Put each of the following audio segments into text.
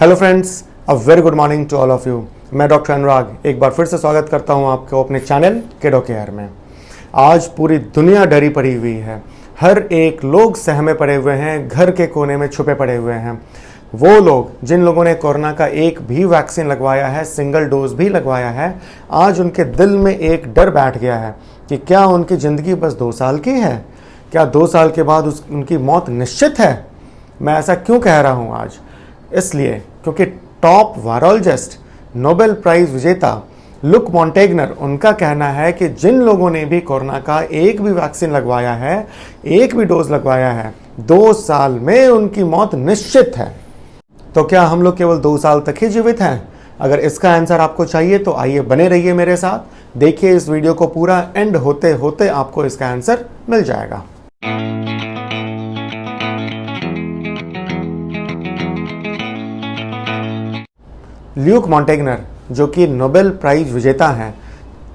Hello friends, a very good morning to all of you. मैं doctor Anurag एक बार फिर से स्वागत करता हूं आपको अपने चैनल किडो केयर में। आज पूरी दुनिया डरी पड़ी हुई है, हर एक लोग सहमे पड़े हुए हैं, घर के कोने में छुपे पड़े हुए हैं। वो लोग जिन लोगों ने कोरोना का एक भी वैक्सीन लगवाया है, सिंगल डोज भी लगवाया है, आज उनके दिल में एक डर बैठ गया है कि क्या उनकी ज़िंदगी बस 2 साल की है, क्या 2 साल के बाद उनकी मौत निश्चित है। मैं ऐसा क्यों कह रहा हूँ आज? इसलिए क्योंकि टॉप वायरोलॉजिस्ट, नोबेल प्राइज विजेता लुक मॉन्टेगनर, उनका कहना है कि जिन लोगों ने भी कोरोना का एक भी वैक्सीन लगवाया है, एक भी डोज लगवाया है, 2 साल में उनकी मौत निश्चित है। तो क्या हम लोग केवल 2 साल तक ही जीवित हैं? अगर इसका आंसर आपको चाहिए तो आइए बने रहिए मेरे साथ, देखिए इस वीडियो को पूरा, एंड होते होते आपको इसका आंसर मिल जाएगा। ल्यूक मॉन्टेगनर, जो कि नोबेल प्राइज विजेता हैं,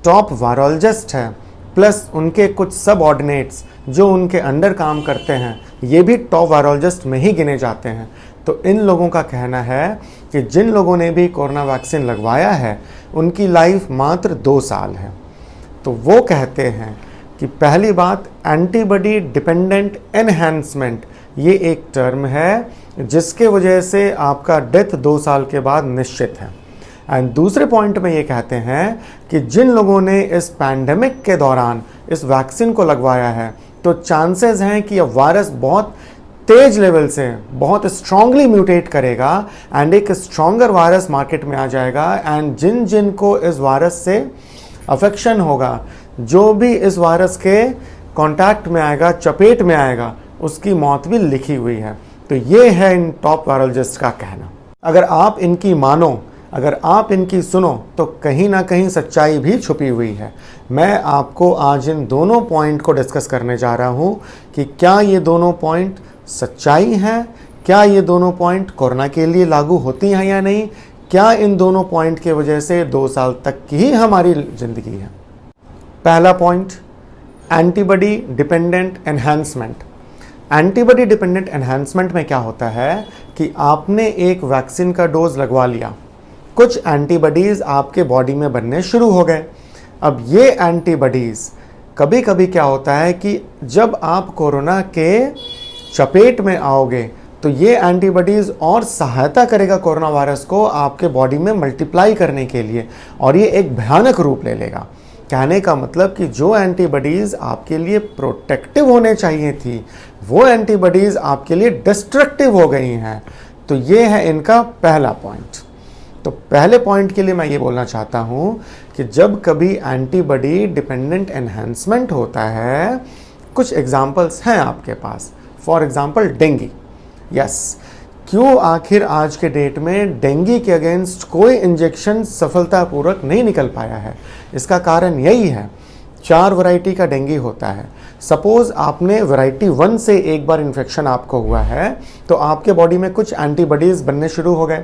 टॉप वायरोलॉजिस्ट हैं, प्लस उनके कुछ सब ऑर्डिनेट्स जो उनके अंडर काम करते हैं, ये भी टॉप वायरोलॉजिस्ट में ही गिने जाते हैं। तो इन लोगों का कहना है कि जिन लोगों ने भी कोरोना वैक्सीन लगवाया है, उनकी लाइफ मात्र 2 साल है। तो वो कहते हैं कि पहली बात, एंटीबॉडी डिपेंडेंट एनहांसमेंट, ये एक टर्म है जिसके वजह से आपका डेथ 2 साल के बाद निश्चित है। एंड दूसरे पॉइंट में ये कहते हैं कि जिन लोगों ने इस पैंडेमिक के दौरान इस वैक्सीन को लगवाया है, तो चांसेस हैं कि यह वायरस बहुत तेज लेवल से बहुत स्ट्रांगली म्यूटेट करेगा एंड एक स्ट्रॉन्गर वायरस मार्केट में आ जाएगा। एंड जिन जिन को इस वायरस से अफेक्शन होगा, जो भी इस वायरस के कांटेक्ट में आएगा, चपेट में आएगा, उसकी मौत भी लिखी हुई है। तो ये है इन टॉप वायरोलॉजिस्ट का कहना। अगर आप इनकी मानो, अगर आप इनकी सुनो, तो कहीं ना कहीं सच्चाई भी छुपी हुई है। मैं आपको आज इन दोनों पॉइंट को डिस्कस करने जा रहा हूँ कि क्या ये दोनों पॉइंट सच्चाई हैं, क्या ये दोनों पॉइंट कोरोना के लिए लागू होती हैं या नहीं, क्या इन दोनों पॉइंट की वजह से 2 साल तक की ही हमारी ज़िंदगी है। पहला point, antibody dependent enhancement. Antibody dependent enhancement में क्या होता है कि आपने एक वैक्सीन का डोज लगवा लिया, कुछ एंटीबॉडीज़ आपके बॉडी में बनने शुरू हो गए। अब ये एंटीबॉडीज़ कभी कभी क्या होता है कि जब आप कोरोना के चपेट में आओगे, तो ये एंटीबॉडीज़ और सहायता करेगा कोरोना वायरस को आपके बॉडी में मल्टीप्लाई करने के लिए, और ये एक भयानक रूप ले लेगा। कहने का मतलब कि जो एंटीबॉडीज़ आपके लिए प्रोटेक्टिव होने चाहिए थी, वो एंटीबॉडीज़ आपके लिए डिस्ट्रक्टिव हो गई हैं। तो ये है इनका पहला पॉइंट। तो पहले पॉइंट के लिए मैं ये बोलना चाहता हूँ कि जब कभी एंटीबॉडी डिपेंडेंट एनहांसमेंट होता है, कुछ एग्जांपल्स हैं आपके पास। For example dengue. यस, क्यों आखिर आज के डेट में डेंगू के अगेंस्ट कोई इंजेक्शन सफलतापूर्वक नहीं निकल पाया है? इसका कारण यही है, 4 वैरायटी का डेंगू होता है। सपोज आपने वैरायटी 1 से एक बार इन्फेक्शन आपको हुआ है, तो आपके बॉडी में कुछ एंटीबॉडीज़ बनने शुरू हो गए।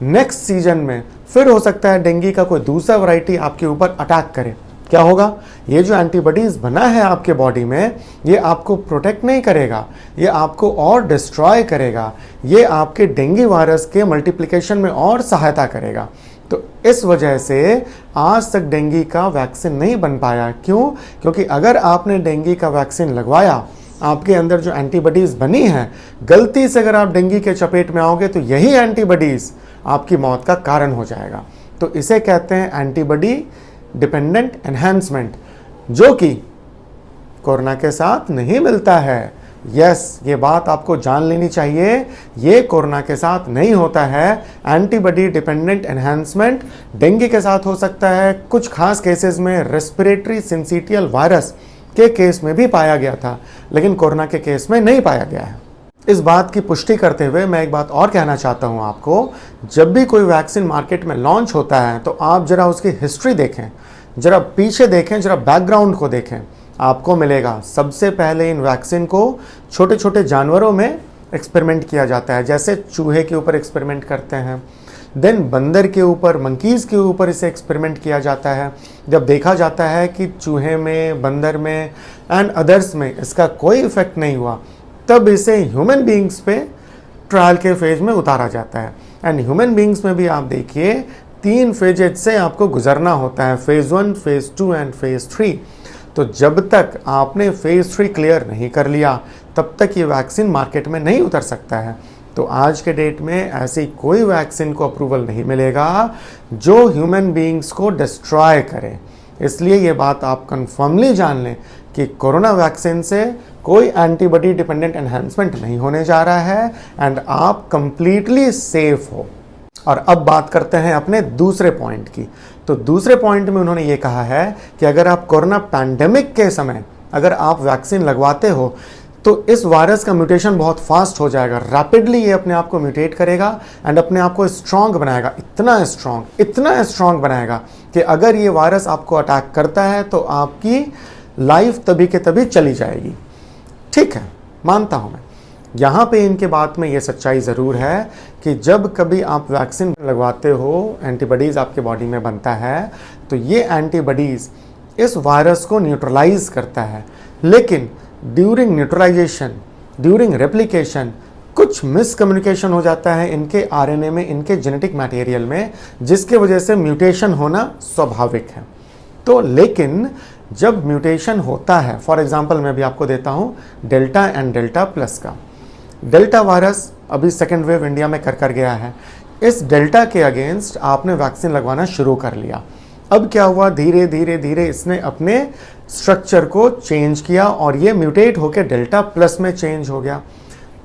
नेक्स्ट सीजन में फिर हो सकता है डेंगू का कोई दूसरा वैरायटी आपके ऊपर अटैक करे। क्या होगा? ये जो एंटीबॉडीज़ बना है आपके बॉडी में, ये आपको प्रोटेक्ट नहीं करेगा, ये आपको और डिस्ट्रॉय करेगा, ये आपके डेंगू वायरस के मल्टीप्लिकेशन में और सहायता करेगा। तो इस वजह से आज तक डेंगू का वैक्सीन नहीं बन पाया। क्यों? क्योंकि अगर आपने डेंगू का वैक्सीन लगवाया, आपके अंदर जो एंटीबॉडीज़ बनी हैं, गलती से अगर आप डेंगू के चपेट में आओगे, तो यही एंटीबॉडीज़ आपकी मौत का कारण हो जाएगा। तो इसे कहते हैं एंटीबॉडी डिपेंडेंट एनहांसमेंट, जो कि कोरोना के साथ नहीं मिलता है। यस, ये बात आपको जान लेनी चाहिए, ये कोरोना के साथ नहीं होता है। एंटीबॉडी डिपेंडेंट एनहांसमेंट डेंगू के साथ हो सकता है, कुछ खास केसेस में रेस्पिरेटरी सिंसिटियल वायरस के केस में भी पाया गया था, लेकिन कोरोना के केस में नहीं पाया गया है। इस बात की पुष्टि करते हुए मैं एक बात और कहना चाहता हूं आपको, जब भी कोई वैक्सीन मार्केट में लॉन्च होता है, तो आप जरा उसकी हिस्ट्री देखें, जरा पीछे देखें, जरा बैकग्राउंड को देखें। आपको मिलेगा सबसे पहले इन वैक्सीन को छोटे छोटे जानवरों में एक्सपेरिमेंट किया जाता है, जैसे चूहे के ऊपर एक्सपेरिमेंट करते हैं, देन बंदर के ऊपर, मंकीज़ के ऊपर इसे एक्सपेरिमेंट किया जाता है। जब देखा जाता है कि चूहे में, बंदर में एंड अदर्स में इसका कोई इफेक्ट नहीं हुआ, तब इसे ह्यूमन बीइंग्स पे ट्रायल के फेज में उतारा जाता है। एंड ह्यूमन बींग्स में भी आप देखिए 3 फेजेज से आपको गुजरना होता है, फेज 1, फेज 2 एंड फेज 3। तो जब तक आपने फेज 3 क्लियर नहीं कर लिया तब तक ये वैक्सीन मार्केट में नहीं उतर सकता है। तो आज के डेट में ऐसी कोई वैक्सीन को अप्रूवल नहीं मिलेगा जो ह्यूमन बींग्स को डिस्ट्रॉय करे। इसलिए ये बात आप कन्फर्मली जान लें कि कोरोना वैक्सीन से कोई एंटीबॉडी डिपेंडेंट एनहांसमेंट नहीं होने जा रहा है एंड आप कंप्लीटली सेफ हो। और अब बात करते हैं अपने दूसरे पॉइंट की। तो दूसरे पॉइंट में उन्होंने ये कहा है कि अगर आप कोरोना पैंडेमिक के समय अगर आप वैक्सीन लगवाते हो तो इस वायरस का म्यूटेशन बहुत फास्ट हो जाएगा, रैपिडली ये अपने आप को म्यूटेट करेगा एंड अपने आप को स्ट्रांग बनाएगा, इतना स्ट्रांग बनाएगा कि अगर ये वायरस आपको अटैक करता है तो आपकी लाइफ तभी के तभी चली जाएगी। ठीक है, मानता हूं मैं। यहाँ पे इनके बात में ये सच्चाई ज़रूर है कि जब कभी आप वैक्सीन लगवाते हो, एंटीबॉडीज़ आपके बॉडी में बनता है तो ये एंटीबॉडीज़ इस वायरस को न्यूट्रलाइज करता है। लेकिन ड्यूरिंग न्यूट्रलाइजेशन, ड्यूरिंग रेप्लिकेशन कुछ मिसकम्युनिकेशन हो जाता है इनके आरएनए में, इनके जेनेटिक मटेरियल में, जिसके वजह से म्यूटेशन होना स्वाभाविक है। तो लेकिन जब म्यूटेशन होता है, फॉर एग्जांपल मैं भी आपको देता हूँ डेल्टा एंड डेल्टा प्लस का। डेल्टा वायरस अभी सेकेंड वेव इंडिया में कर गया है। इस डेल्टा के अगेंस्ट आपने वैक्सीन लगवाना शुरू कर लिया। अब क्या हुआ, धीरे धीरे धीरे इसने अपने स्ट्रक्चर को चेंज किया और ये म्यूटेट होकर डेल्टा प्लस में चेंज हो गया।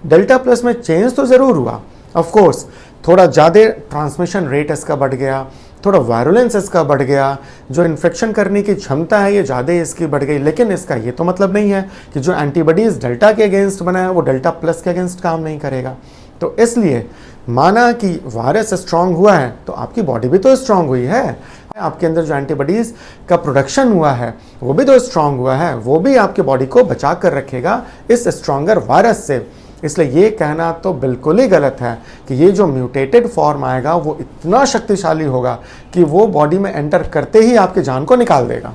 डेल्टा प्लस में चेंज तो ज़रूर हुआ, ऑफ कोर्स थोड़ा ज़्यादा ट्रांसमिशन रेट इसका बढ़ गया, थोड़ा वायरुलेंस इसका बढ़ गया, जो इन्फेक्शन करने की क्षमता है ये ज़्यादा इसकी बढ़ गई। लेकिन इसका ये तो मतलब नहीं है कि जो एंटीबॉडीज़ डेल्टा के अगेंस्ट बना है वो डेल्टा प्लस के अगेंस्ट काम नहीं करेगा। तो इसलिए माना कि वायरस स्ट्रांग हुआ है तो आपकी बॉडी भी तो स्ट्रांग हुई है, आपके अंदर जो एंटीबॉडीज़ का प्रोडक्शन हुआ है वो भी तो स्ट्रांग हुआ है, वो भी आपके बॉडी को बचा कर रखेगा इस स्ट्रांगर वायरस से। इसलिए ये कहना तो बिल्कुल ही गलत है कि ये जो म्यूटेटेड फॉर्म आएगा वो इतना शक्तिशाली होगा कि वो बॉडी में एंटर करते ही आपकी जान को निकाल देगा।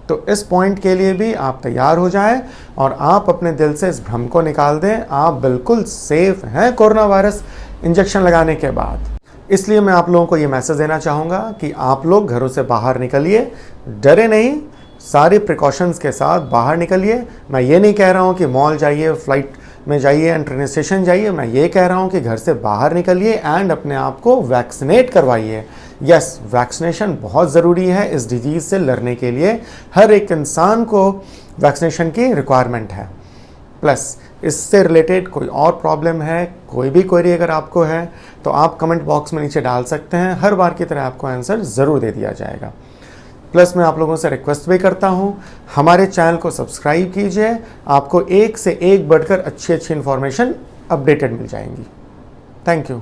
तो इस पॉइंट के लिए भी आप तैयार हो जाएं और आप अपने दिल से इस भ्रम को निकाल दें। आप बिल्कुल सेफ हैं कोरोना वायरस इंजेक्शन लगाने के बाद। इसलिए मैं आप लोगों को ये मैसेज देना चाहूँगा कि आप लोग घरों से बाहर निकलिए, डरे नहीं, सारे प्रिकॉशंस के साथ बाहर निकलिए। मैं ये नहीं कह रहा हूँ कि मॉल जाइए, फ्लाइट में जाइए एंड ट्रेन स्टेशन जाइए। मैं ये कह रहा हूँ कि घर से बाहर निकलिए एंड अपने आप को वैक्सीनेट करवाइए। यस, वैक्सीनेशन बहुत ज़रूरी है इस डिजीज़ से लड़ने के लिए। हर एक इंसान को वैक्सीनेशन की रिक्वायरमेंट है। प्लस इससे रिलेटेड कोई और प्रॉब्लम है, कोई भी क्वेरी अगर आपको है तो आप कमेंट बॉक्स में नीचे डाल सकते हैं। हर बार की तरह आपको आंसर ज़रूर दे दिया जाएगा। प्लस मैं आप लोगों से रिक्वेस्ट भी करता हूं, हमारे चैनल को सब्सक्राइब कीजिए। आपको एक से एक बढ़कर अच्छी इन्फॉर्मेशन अपडेटेड मिल जाएंगी। Thank you.